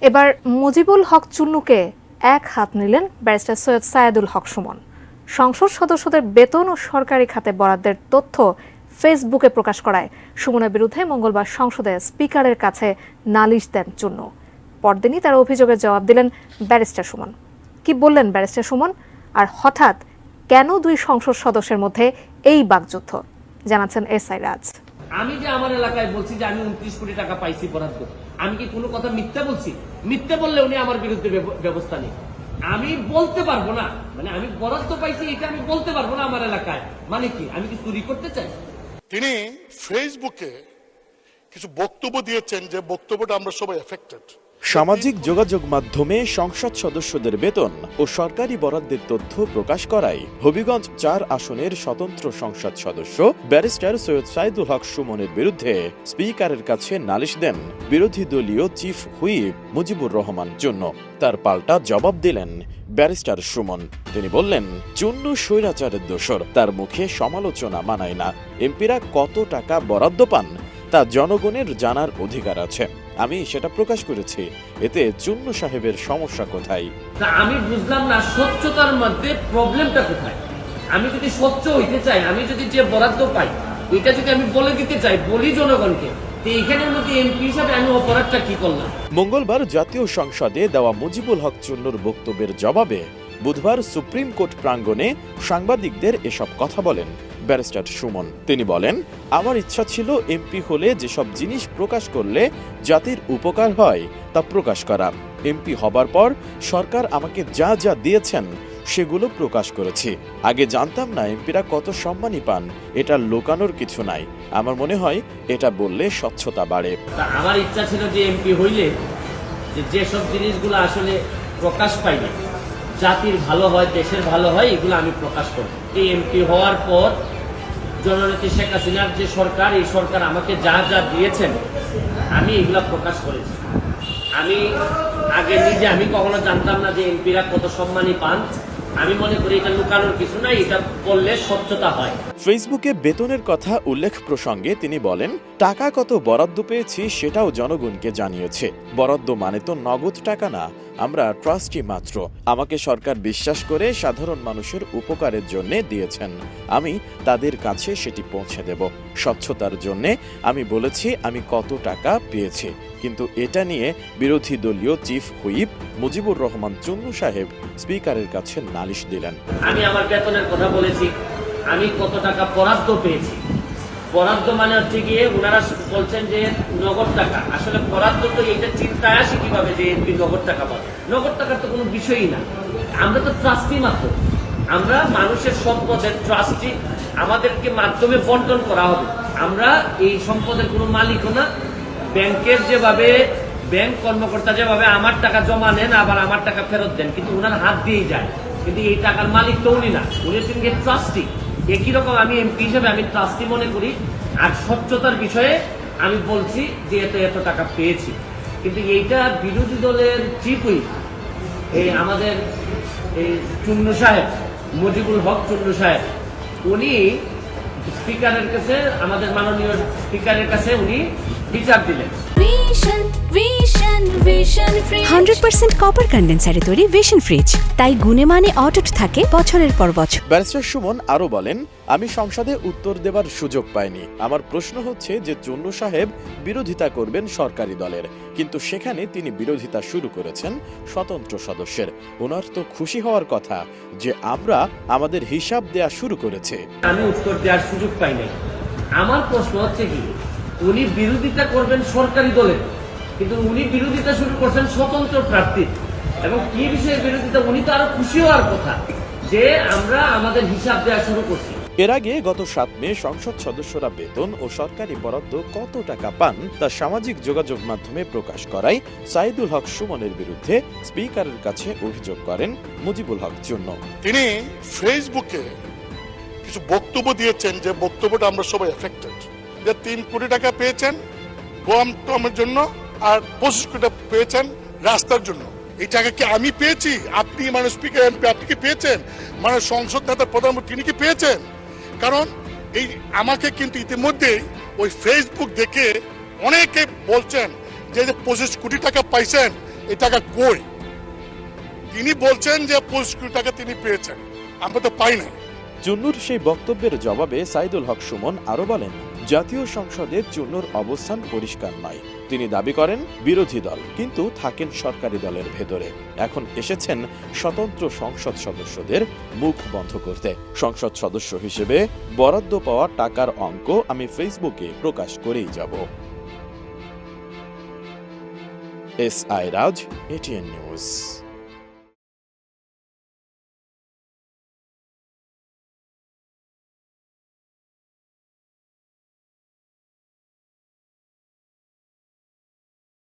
এবার মুজিবুল হক চুন্নুকে এক হাত নিলেন ব্যারিস্টার সৈয়দ সায়েদুল হক সুমন। সংসদ সদস্যদের বেতন ও সরকারি খাতে বরাদ্দের তথ্য ফেসবুকে প্রকাশ করায় সুমনের বিরুদ্ধে মঙ্গলবার সংসদে স্পিকারের কাছে নালিশ দেন চুন্নু। পরদিনই তার অভিযোগের জবাব দিলেন ব্যারিস্টার সুমন। কি বললেন ব্যারিস্টার সুমন, আর হঠাৎ কেন দুই সংসদ সদস্যের মধ্যে এই বাকযুদ্ধ, জানাচ্ছেন এসআই রাজ। আমি যে আমার এলাকায় বলছি যে আমি 29 কোটি টাকা পাইছি বরাদ্দ, আমি কি কোনো কথা মিথ্যা বলছি? মিথ্যা বললে উনি আমার বিরুদ্ধে ব্যবস্থা নেই। আমি বলতে পারবো না, মানে আমি বরাদ্দ পাইছি এটা আমি বলতে পারবো না আমার এলাকায়, মানে কি আমি কি চুরি করতে চাই? তিনি ফেসবুকে কিছু বক্তব্য দিয়েছেন যে বক্তব্যটা আমরা সবাই এফেক্টেড। সামাজিক যোগাযোগ মাধ্যমে সংসদ সদস্যদের বেতন ও সরকারি বরাদ্দের তথ্য প্রকাশ করায় হবিগঞ্জ 4 আসনের স্বতন্ত্র সংসদ সদস্য ব্যারিস্টার সৈয়দ সায়েদুল হক সুমনের বিরুদ্ধে স্পিকারের কাছে নালিশ দেন বিরোধী দলীয় চিফ হুইপ মুজিবুর রহমান চুন্নু। তার পাল্টা জবাব দিলেন ব্যারিস্টার সুমন। তিনি বললেন, চুন্নু স্বৈরাচারের দোসর, তার মুখে সমালোচনা মানায় না। এমপিরা কত টাকা বরাদ্দ পান তা জনগণের জানার অধিকার আছে, আমি সেটা প্রকাশ করেছি। এতে চুন্নু সাহেবের সমস্যা কোথায়? আমি বুঝলাম না স্বচ্ছতার মধ্যে প্রবলেমটা কোথায়। আমি যদি স্বচ্ছ হইতে চাই, আমি যদি যে বরাদ্দ পাই এটা যদি আমি বলে দিতে চাই, বলি জনগণকে, এইখানের মধ্যে এমপি হিসাবে আমি অপরাধটা কি করলাম? মঙ্গলবার জাতীয় সংসদে দেওয়া মুজিবুল হক চুন্নুর বক্তব্যের জবাবে বুধবার সুপ্রিম কোর্ট প্রাঙ্গণে সাংবাদিকদের এসব কথা বলেন ব্যারিস্টার সুমন। তিনি বলেন, আমার ইচ্ছা ছিল এমপি হলে যেসব জিনিস প্রকাশ করলে জাতির উপকার হয় তা প্রকাশ করা। এমপি হবার পর সরকার আমাকে যা যা দিয়েছেন সেগুলো প্রকাশ করেছি। আগে জানতাম না এমপিরা কত সম্মানী পান, এটা লুকানোর কিছু নাই। আমার মনে হয় এটা বললে স্বচ্ছতা বাড়ে। আমার ইচ্ছা ছিল যে এমপি হইলে যেসব জিনিসগুলো আসলে প্রকাশ পাইলে জাতির ভালো হয়, দেশের ভালো হয়, এগুলো আমি প্রকাশ করব। এই এমপি হওয়ার পর জননেত্রী শেখ হাসিনার যে সরকার, এই সরকার আমাকে যা যা দিয়েছেন আমি এগুলা প্রকাশ করেছি। আমি আগে নিজে আমি কখনো জানতাম না যে এমপিরা কত সম্মানী পান। আমি মনে করি এটা লুকানোর কিছু নাই, এটা বললে স্বচ্ছতা হয়। ফেসবুকে বেতনের কথা উল্লেখ প্রসঙ্গে তিনি বলেন, টাকা কত বরাদ্দ পেয়েছি সেটাও জনগণকে জানিয়েছে। বরাদ্দ মানে তো নগদ টাকা না, আমরা ট্রাস্টি মাত্র। আমাকে সরকার বিশ্বাস করে সাধারণ মানুষের উপকারের জন্য দিয়েছেন, আমি তাদের কাছে সেটি পৌঁছে দেব। স্বচ্ছতার জন্য আমি বলেছি আমি কত টাকা পেয়েছি, কিন্তু এটা নিয়ে বিরোধী দলীয় চিফ হুইপ মুজিবুর রহমান চুন্নু সাহেব স্পিকারের কাছে নালিশ দিলেন। আমি আমার বেতনের কথা বলেছি, আমি কত টাকা বরাদ্দ পেয়েছি। বরাদ্দ মানে হচ্ছে গিয়ে ওনারা বলছেন যে নগদ টাকা, আসলে বরাদ্দ তো এইটা চিন্তায় আসে কিভাবে যে এমপি নগদ টাকা পাবে। নগদ টাকার তো কোনো বিষয়ই না, আমরা তো ট্রাস্টি মাত্র, আমরা মানুষের সম্পদের ট্রাস্টি, আমাদেরকে মাধ্যমে বন্টন করা হবে। আমরা এই সম্পদের কোনো মালিকও না। ব্যাংকের যেভাবে ব্যাংক কর্মকর্তা যেভাবে আমার টাকা জমা নেন আবার আমার টাকা ফেরত দেন, কিন্তু ওনার হাত দিয়েই যায়, কিন্তু এই টাকার মালিক তো উনি না, উনি হচ্ছেন ট্রাস্টি। একই রকম আমি এমপি হিসেবে আমি ট্রাস্টি মনে করি। আর স্বচ্ছতার বিষয়ে আমি বলছি যে এত এত টাকা পেয়েছি, কিন্তু এইটা বিরোধী দলের চিফ হুইপ আমাদের এই চুন্নু সাহেব, মুজিবুল হক চুন্নু সাহেব, উনি স্পিকারের কাছে, আমাদের মাননীয় স্পিকারের কাছে উনি বিচার দিলেন। 100% কপার কন্ডেন্সারে তৈরি ভিশন ফ্রিজ, তাই গুণে মানে অটুট থাকে বছরের পর বছর। ব্যারিস্টার সুমন আরো বলেন, আমি সংসদে উত্তর দেবার সুযোগ পাইনি। আমার প্রশ্ন হচ্ছে যে চুন্নু সাহেব বিরোধিতা করবেন সরকারি দলের, কিন্তু সেখানে তিনি বিরোধিতা শুরু করেছেন স্বতন্ত্র সদস্যের। ওনার তো খুশি হওয়ার কথা যে আমরা আমাদের হিসাব দেয়া শুরু করেছে। আমি উত্তর দেওয়ার সুযোগ পাই নাই। আমার প্রশ্ন হচ্ছে কি, উনি বিরোধিতা করবেন সরকারি দলের, কিন্তু উনি বিরোধিতা শুরু করছেন স্বতন্ত্র প্রার্থী। এবং কি বিষয়ে বিরোধিতা, উনি তো আরো খুশি হওয়ার কথা যে আমরা আমাদের হিসাব দেওয়া শুরু করছি। এর আগে গত 7 মে সংসদ সদস্যরা বেতন ও সরকারি বরাদ্দ কত টাকা পান তা সামাজিক যোগাযোগ মাধ্যমে প্রকাশ করায় সায়েদুল হক সুমনের বিরুদ্ধে স্পিকারের কাছে অভিযোগ করেন মুজিবুল হক চুন্নু। তিনি ফেসবুকে কিছু বক্তব্য দিয়েছেন যে বক্তব্যটা আমরা সবাই এফেক্টেড। যে 3 কোটি টাকা পেয়েছেন গোয়ামের জন্য আর 25 কোটি টাকা পেয়েছেন রাস্তার জন্য। এই টাকা কি আমি পেয়েছি? আপনি মানে স্পিকার এমপি আপনি কি পেয়েছেন? মানে সংসদ নেতা প্রধানমন্ত্রী তিনি কি পেয়েছেন? কারণ এই আমাকে কিন্তু ইতিমধ্যেই ওই ফেসবুক দেখে অনেকে বলছেন যে 25 কোটি টাকা পাইছেন, এই টাকা কই? তিনি বলছেন যে 25 কোটি টাকা তিনি পেয়েছেন, আমরা তো পাই নাই। চুন্নুর সেই বক্তব্যের জবাবে সাইদুল হক সুমন আরো বলেন, জাতীয় সংসদে চুন্নুর অবস্থান পরিষ্কার নয়। তিনি দাবি করেন বিরোধী দল, কিন্তু থাকেন সরকারি দলের ভেতরে। এখন এসেছেন স্বতন্ত্র সংসদ সদস্যদের মুখ বন্ধ করতে। সংসদ সদস্য হিসেবে বরাদ্দ পাওয়া টাকার অঙ্ক আমি ফেসবুকে প্রকাশ করেই যাব। S I Raj, ATN news.